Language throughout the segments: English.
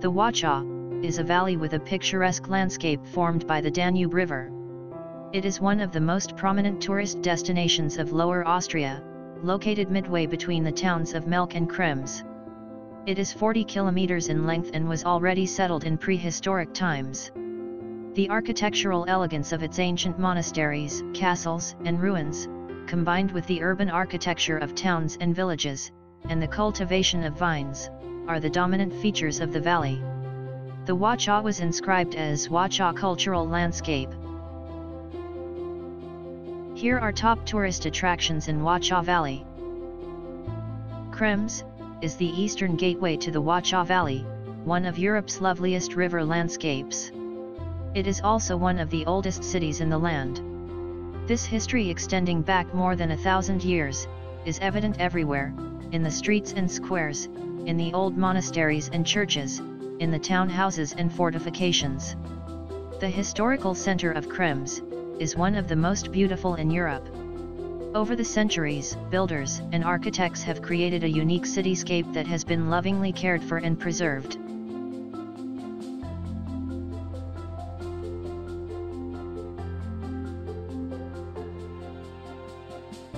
The Wachau is a valley with a picturesque landscape formed by the Danube River. It is one of the most prominent tourist destinations of Lower Austria, located midway between the towns of Melk and Krems. It is 40 kilometers in length and was already settled in prehistoric times. The architectural elegance of its ancient monasteries, castles, and ruins, combined with the urban architecture of towns and villages, and the cultivation of vines, are the dominant features of the valley. The Wachau was inscribed as Wachau Cultural Landscape. Here are top tourist attractions in Wachau Valley. Krems is the eastern gateway to the Wachau Valley, one of Europe's loveliest river landscapes. It is also one of the oldest cities in the land. This history, extending back more than 1,000 years, is evident everywhere, in the streets and squares, in the old monasteries and churches, in the town houses and fortifications. The historical center of Krems is one of the most beautiful in Europe. Over the centuries, builders and architects have created a unique cityscape that has been lovingly cared for and preserved.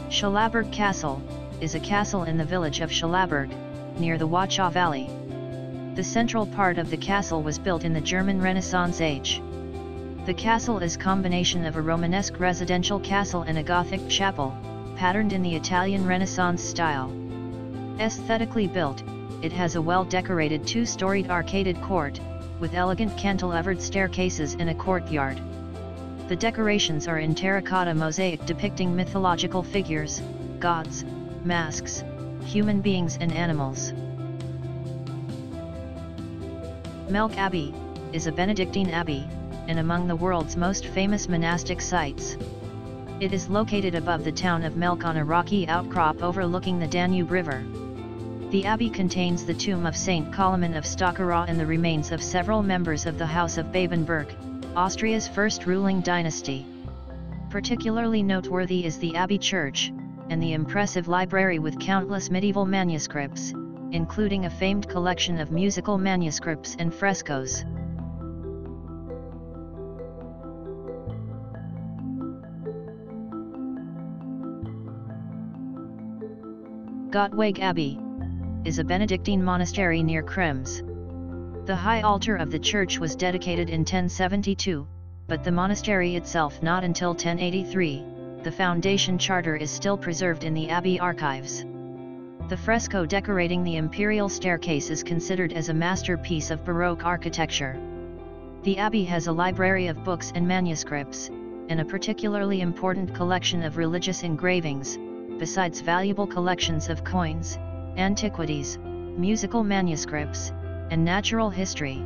Schallaburg Castle is a castle in the village of Schallaburg, near the Wachau Valley. The central part of the castle was built in the German Renaissance age. The castle is a combination of a Romanesque residential castle and a Gothic chapel, patterned in the Italian Renaissance style. Aesthetically built, it has a well-decorated two-storied arcaded court, with elegant cantilevered staircases and a courtyard. The decorations are in terracotta mosaic depicting mythological figures, gods, masks, human beings and animals. Melk Abbey is a Benedictine abbey, and among the world's most famous monastic sites. It is located above the town of Melk on a rocky outcrop overlooking the Danube River. The abbey contains the tomb of Saint Koloman of Stockerau and the remains of several members of the House of Babenberg, Austria's first ruling dynasty. Particularly noteworthy is the Abbey Church, and the impressive library with countless medieval manuscripts, including a famed collection of musical manuscripts and frescoes. Gottweig Abbey is a Benedictine monastery near Krems. The high altar of the church was dedicated in 1072, but the monastery itself not until 1083. The foundation charter is still preserved in the abbey archives. The fresco decorating the imperial staircase is considered as a masterpiece of Baroque architecture. The abbey has a library of books and manuscripts, and a particularly important collection of religious engravings, besides valuable collections of coins, antiquities, musical manuscripts, and natural history.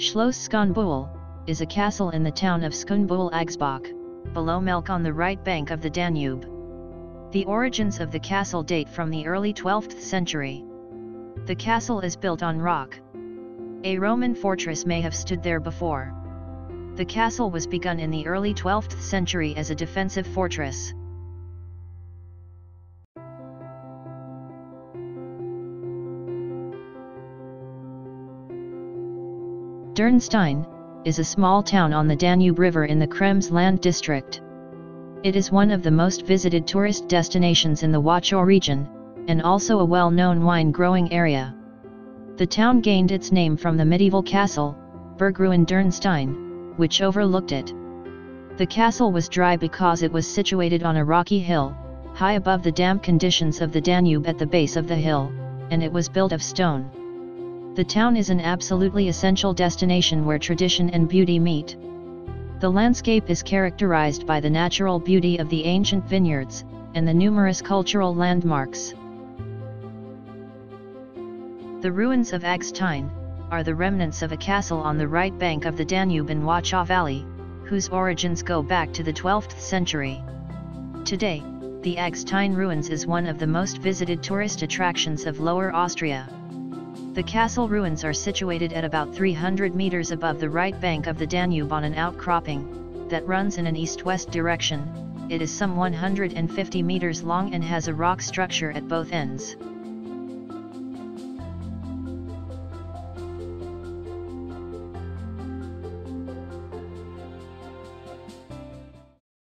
Schloss Schonbuhel is a castle in the town of Schonbuhel Agsbach, below Melk on the right bank of the Danube. The origins of the castle date from the early 12th century. The castle is built on rock. A Roman fortress may have stood there before. The castle was begun in the early 12th century as a defensive fortress. Durnstein is a small town on the Danube River in the Krems land district. It is one of the most visited tourist destinations in the Wachau region, and also a well-known wine-growing area. The town gained its name from the medieval castle, Burgruine Durnstein, which overlooked it. The castle was dry because it was situated on a rocky hill, high above the damp conditions of the Danube at the base of the hill, and it was built of stone. The town is an absolutely essential destination where tradition and beauty meet. The landscape is characterized by the natural beauty of the ancient vineyards, and the numerous cultural landmarks. The ruins of Agstyne are the remnants of a castle on the right bank of the Danube in Wachau Valley, whose origins go back to the 12th century. Today, the Aggstein ruins is one of the most visited tourist attractions of Lower Austria. The castle ruins are situated at about 300 meters above the right bank of the Danube on an outcropping that runs in an east-west direction, It is some 150 meters long and has a rock structure at both ends.